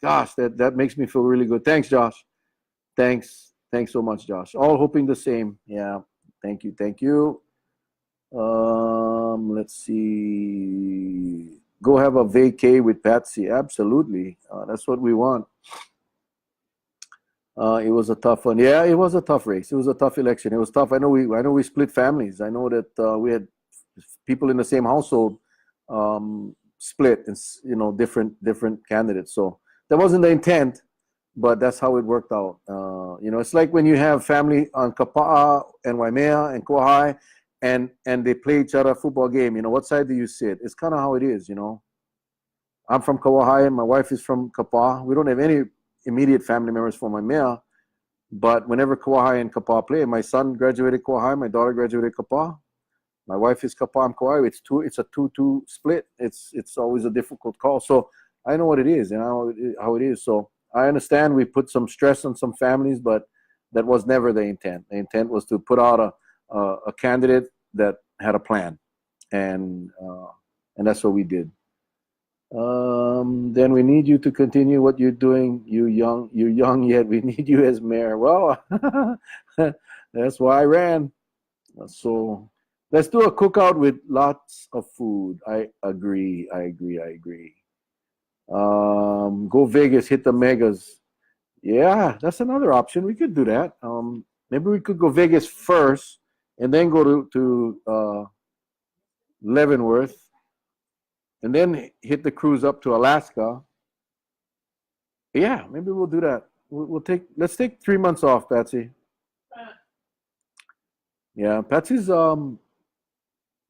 gosh, that makes me feel really good. Thanks, Josh. Thanks so much, Josh. All hoping the same. Yeah. Thank you. Let's see. Go have a vacay with Patsy. Absolutely. That's what we want. It was a tough one. Yeah, it was a tough race. It was a tough election. It was tough. I know we split families. I know that we had people in the same household split, and you know, different candidates. So that wasn't the intent, but that's how it worked out. You know, it's like when you have family on Kapa'a and Waimea and Kauai, and they play each other a football game. You know, what side do you sit? It's kind of how it is. You know, I'm from Kauai, and my wife is from Kapa'a. We don't have any immediate family members from Waimea, but whenever Kauai and Kapa'a play, my son graduated Kauai, my daughter graduated Kapa'a. My wife is Kapa'a, I'm Kauai. It's a 2-2 split. It's always a difficult call. So I know what it is and how it is. So I understand we put some stress on some families, but that was never the intent. The intent was to put out a candidate that had a plan, and that's what we did. Then we need you to continue what you're doing. You're young yet. We need you as mayor. Well, that's why I ran. So let's do a cookout with lots of food. I agree. Go Vegas, hit the megas. Yeah, that's another option. We could do that. Maybe we could go Vegas first and then go to Leavenworth, and then hit the cruise up to Alaska. Yeah, maybe we'll do that. Let's take 3 months off, Patsy. Yeah, Patsy's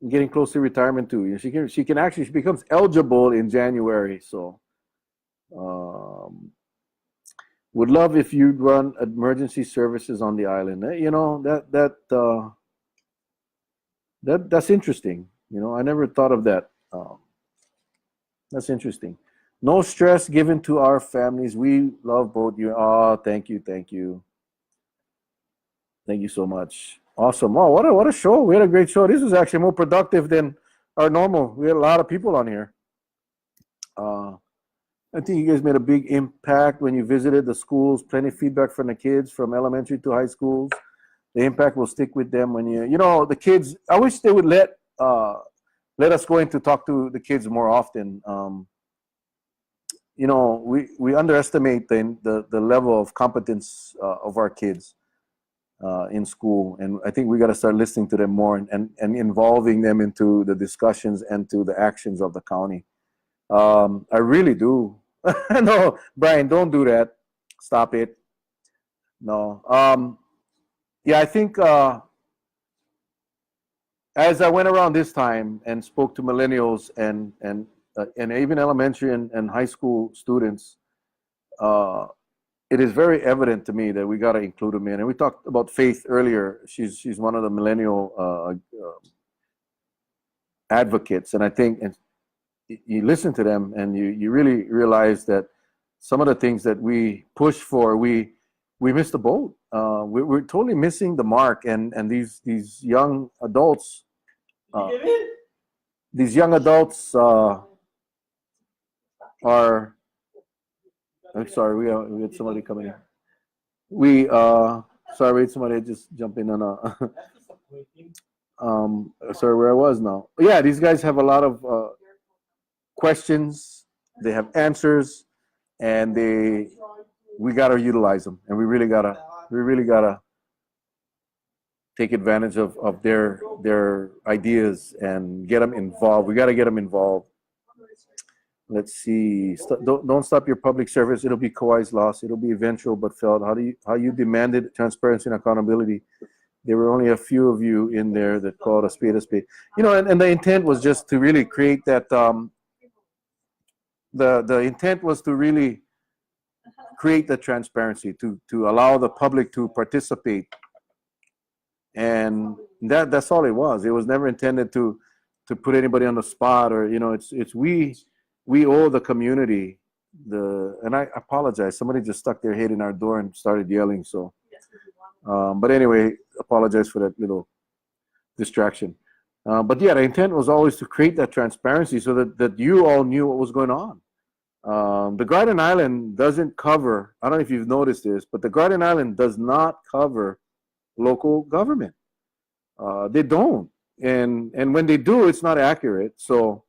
getting close to retirement too. She becomes eligible in January. So would love if you'd run emergency services on the island. That's interesting. I never thought of that. That's interesting. No stress given to our families. We love both you. Oh, thank you, thank you, thank you so much. Awesome. Oh, what a show. We had a great show. This was actually more productive than our normal. We had a lot of people on here. I think you guys made a big impact when you visited the schools. Plenty of feedback from the kids from elementary to high schools. The impact will stick with them when the kids. I wish they would let us go in to talk to the kids more often. We underestimate the level of competence of our kids in school, and I think we got to start listening to them more and involving them into the discussions and to the actions of the county. I really do. No, Brian, don't do that. Stop it. No. Yeah, I think as I went around this time and spoke to millennials and even elementary and high school students, it is very evident to me that we got to include them in. And we talked about Faith earlier. She's one of the millennial advocates, and I think you listen to them and you really realize that some of the things that we push for, we missed the boat. We're totally missing the mark, and these young adults, are. I'm sorry, we had somebody coming in. Sorry, somebody just jumped in on sorry, where I was now. Yeah, these guys have a lot of questions. They have answers, and we gotta utilize them, and we really gotta take advantage of their ideas and get them involved. We gotta get them involved. Let's see. Don't stop your public service. It'll be Kauai's loss. It'll be eventual but felt. How you demanded transparency and accountability. There were only a few of you in there that called a spade a spade. And the intent was just to really create that. The intent was to really create the transparency to allow the public to participate, and that's all it was. It was never intended to put anybody on the spot, or it's we owe the community and I apologize. Somebody just stuck their head in our door and started yelling. So, but anyway, apologize for that little distraction. But yeah, the intent was always to create that transparency so that you all knew what was going on. The Garden Island doesn't cover, I don't know if you've noticed this, but the Garden Island does not cover local government. They don't. And when they do, it's not accurate. So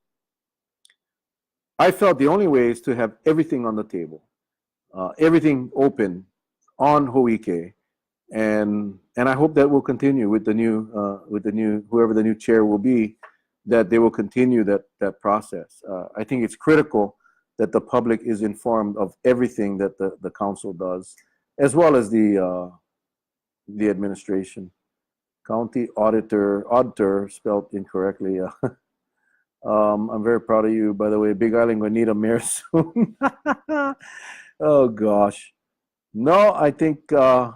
I felt the only way is to have everything on the table, everything open on Ho'ike. And I hope that will continue with the new whoever the new chair will be, that they will continue that process. I think it's critical that the public is informed of everything that the council does, as well as the administration. County auditor spelled incorrectly. I'm very proud of you, by the way. Big Island will need a mayor soon. Oh gosh, no, I think that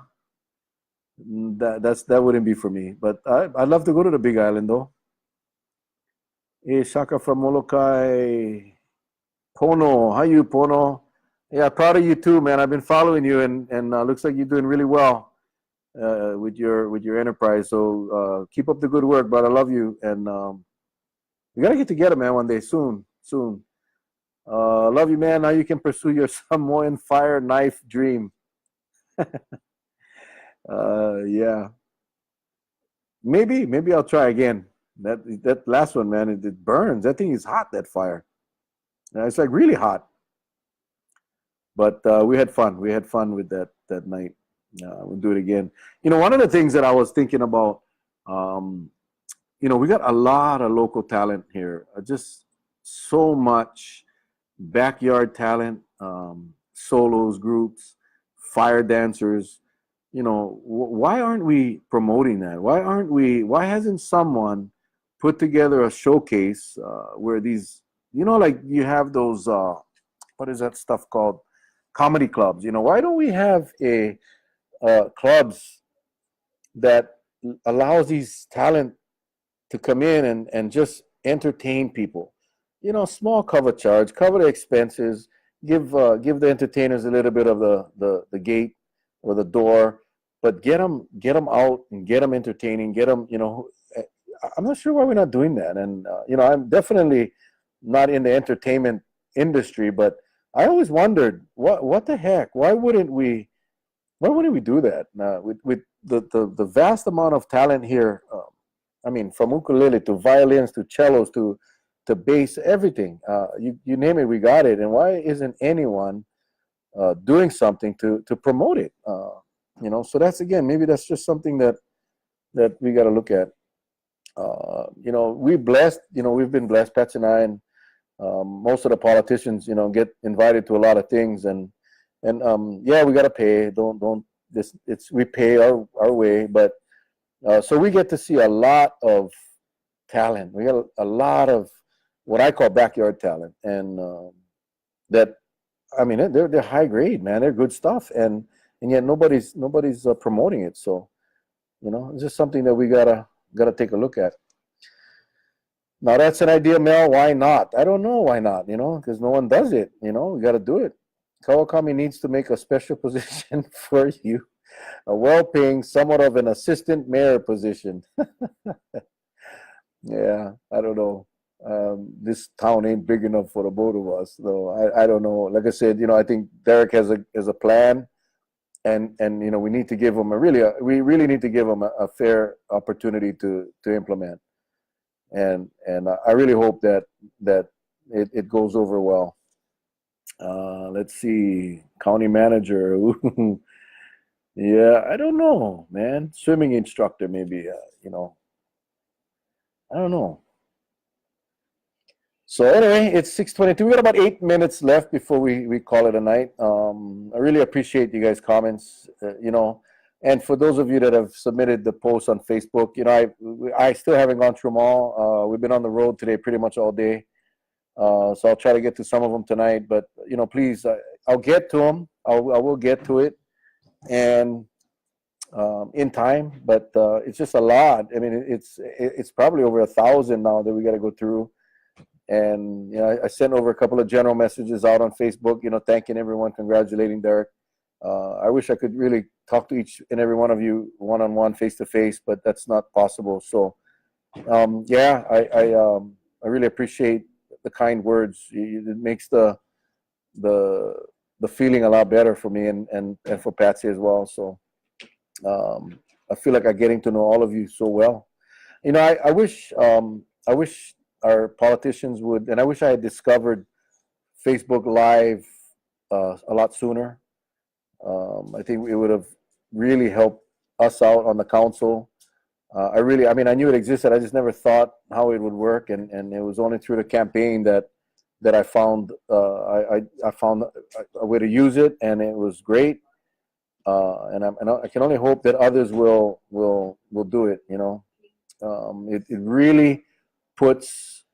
wouldn't be for me. But I'd love to go to the Big Island though. Hey, Shaka from Molokai. Pono, how you, Pono? Yeah, proud of you too, man. I've been following you, and looks like you're doing really well with your enterprise. So keep up the good work, brother. I love you, and we gotta get together, man, one day soon. Love you, man. Now you can pursue your Samoan fire knife dream. Yeah. Maybe I'll try again. That last one, man, it burns. That thing is hot. That fire. It's like really hot. But we had fun. We had fun with that night. We'll do it again. One of the things that I was thinking about, we got a lot of local talent here. Just so much backyard talent, solos, groups, fire dancers. Why aren't we promoting that? Why hasn't someone put together a showcase where these, like you have those, what is that stuff called? Comedy clubs. Why don't we have a clubs that allows these talent to come in and just entertain people? Small cover charge, cover the expenses, give the entertainers a little bit of the gate or the door, but get them out and get them entertaining, get them. I'm not sure why we're not doing that. And I'm definitely not in the entertainment industry, but I always wondered what the heck? Why wouldn't we do that? With the vast amount of talent here, I mean, from ukulele to violins to cellos to bass, everything. You name it, we got it. And why isn't anyone doing something to promote it? So that's, again, maybe that's just something that we got to look at. We've been blessed, Patsy and I, and most of the politicians, get invited to a lot of things, and yeah, we got to pay. We pay our way, but so we get to see a lot of talent. We got a lot of what I call backyard talent, and that, I mean, they're high grade, man. They're good stuff, and yet nobody's promoting it. So, it's just something that we gotta take a look at. Now, that's an idea, Mel. Why not? I don't know why not. Because no one does it. We got to do it. Kawakami needs to make a special position for you, a well-paying, somewhat of an assistant mayor position. Yeah, I don't know. This town ain't big enough for the both of us, though. I don't know. Like I said, I think Derek has a plan, and we need to give him we really need to give him a fair opportunity to implement, and I really hope that it goes over well. Let's see, county manager. Yeah, I don't know, man. Swimming instructor, maybe. I don't know. So anyway, it's 6:22. We got about 8 minutes left before we call it a night. I really appreciate you guys' comments. And for those of you that have submitted the posts on Facebook, I still haven't gone through them all. We've been on the road today pretty much all day. So I'll try to get to some of them tonight. But please, I'll get to them. I will get to it, and in time. But it's just a lot. I mean, it's probably over 1,000 now that we got to go through. And I sent over a couple of general messages out on Facebook, thanking everyone, congratulating Derek. I wish I could really talk to each and every one of you one-on-one, face-to-face, but that's not possible. So, yeah, I really appreciate the kind words. It makes the feeling a lot better for me and for Patsy as well. So, I feel like I'm getting to know all of you so well. I wish our politicians would, and I wish I had discovered Facebook Live a lot sooner. I think it would have really helped us out on the council. I knew it existed. I just never thought how it would work, and it was only through the campaign that I found I found a way to use it, and it was great. And I can only hope that others will do it. It really puts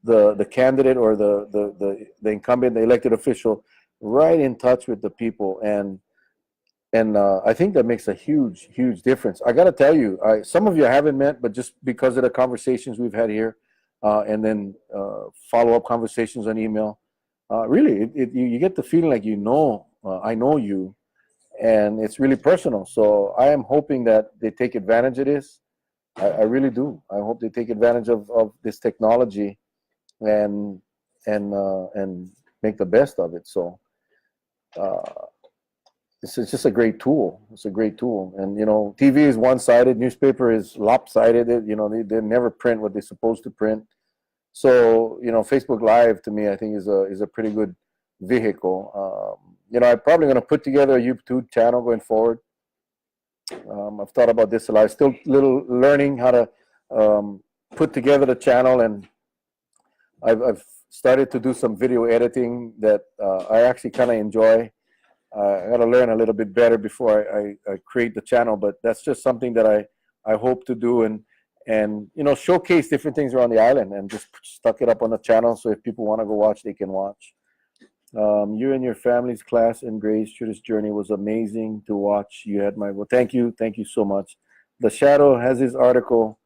the candidate or the incumbent, the elected official, right in touch with the people, and I think that makes a huge difference. I got to tell you, some of you I haven't met, but just because of the conversations we've had here, and then follow-up conversations on email, really, you get the feeling like I know you, and it's really personal. So I am hoping that they take advantage of this. I really do. I hope they take advantage of this technology and make the best of it. So it's just a great tool. It's a great tool. And TV is one-sided, newspaper is lopsided. They never print what they're supposed to print. So Facebook Live, to me, I think is a pretty good vehicle. I'm probably going to put together a YouTube channel going forward. I've thought about this a lot. Still learning how to put together the channel, and I've started to do some video editing that I actually kind of enjoy. I got to learn a little bit better before I create the channel, but that's just something that I hope to do, and and showcase different things around the island, and just stuck it up on the channel so if people want to go watch, they can watch. You and your family's class and grades through this journey was amazing to watch. You had my well. Thank you so much. The Shadow has his article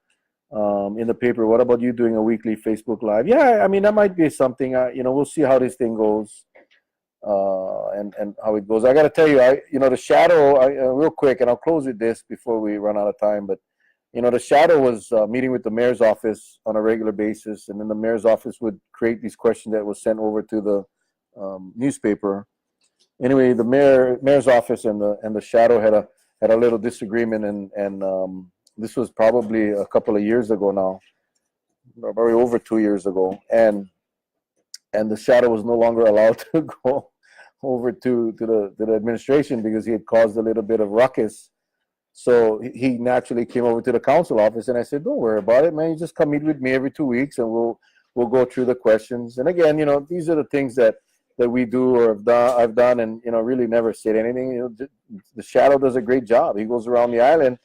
in the paper. What about you doing a weekly Facebook Live? Yeah, I mean that might be something. We'll see how this thing goes, and how it goes. I got to tell you, the Shadow. Real quick, and I'll close with this before we run out of time. But the Shadow was meeting with the mayor's office on a regular basis, and then the mayor's office would create these questions that was sent over to the newspaper. Anyway, the mayor's office and the Shadow had a little disagreement, and this was probably a couple of years ago now, probably over 2 years ago, and the Shadow was no longer allowed to go over to the administration because he had caused a little bit of ruckus. So he naturally came over to the council office, and I said, "Don't worry about it, man. You just come meet with me every 2 weeks, and we'll go through the questions." And again, these are the things that we do or I've done, and really never said anything. The Shadow does a great job. He goes around the island,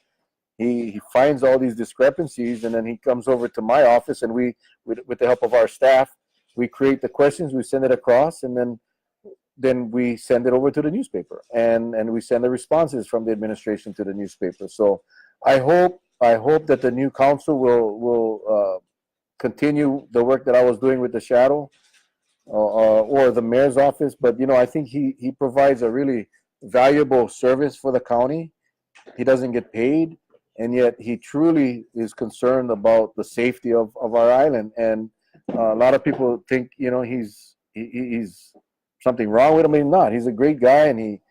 he finds all these discrepancies, and then he comes over to my office, and we, with the help of our staff, we create the questions, we send it across, and then we send it over to the newspaper, and we send the responses from the administration to the newspaper. So I hope that the new council will continue the work that I was doing with the Shadow. Or the mayor's office, but I think he provides a really valuable service for the county. He doesn't get paid, and yet he truly is concerned about the safety of our island. And a lot of people think he's something wrong with him. He's not. He's a great guy, and he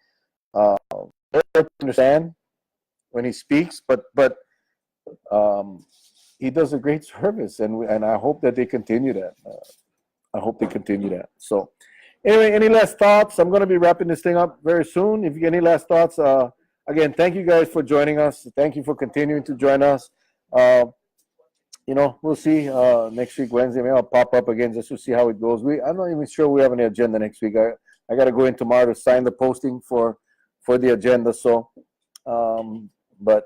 understand when he speaks, but he does a great service, and I hope that they continue that. I hope they continue that. So anyway, any last thoughts? I'm going to be wrapping this thing up very soon. If you get any last thoughts, again, thank you guys for joining us. Thank you for continuing to join us. We'll see next week, Wednesday. Maybe I'll pop up again just to see how it goes. I'm not even sure we have any agenda next week. I got to go in tomorrow to sign the posting for the agenda. So, but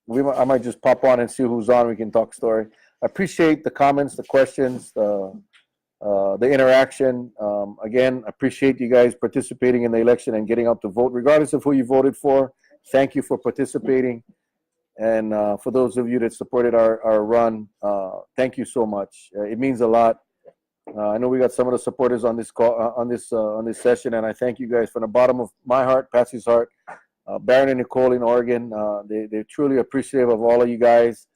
I might just pop on and see who's on. We can talk story. I appreciate the comments, the questions, the interaction. Again, appreciate you guys participating in the election and getting out to vote, regardless of who you voted for. Thank you for participating. And for those of you that supported our run, thank you so much. It means a lot. I know we got some of the supporters on this call, on this session, and I thank you guys from the bottom of my heart, Patsy's heart. Baron and Nicole in Oregon, they're truly appreciative of all of you guys'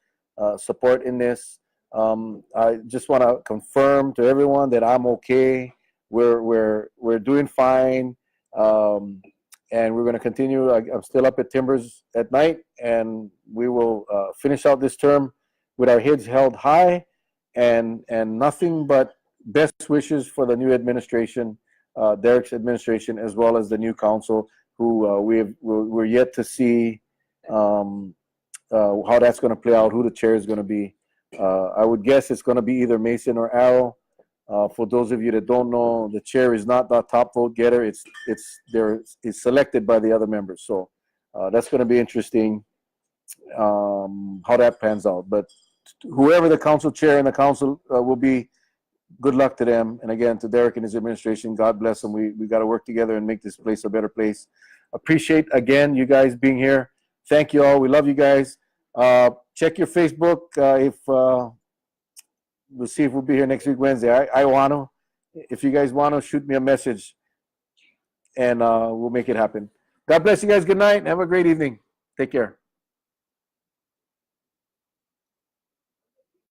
support in this. I just want to confirm to everyone that I'm okay. We're doing fine, and we're going to continue. I'm still up at Timbers at night, and we will finish out this term with our heads held high, and nothing but best wishes for the new administration, Derek's administration, as well as the new council, who we're yet to see how that's going to play out, who the chair is going to be. I would guess it's going to be either Mason or Arrow. For those of you that don't know, the chair is not the top vote getter. It's selected by the other members. So that's going to be interesting how that pans out. But whoever the council chair and the council will be, good luck to them. And again, to Derek and his administration, God bless them. We got to work together and make this place a better place. Appreciate, again, you guys being here. Thank you all. We love you guys. Check your Facebook. We'll see if we'll be here next week, Wednesday. I want to. If you guys want to, shoot me a message, and we'll make it happen. God bless you guys. Good night. Have a great evening. Take care.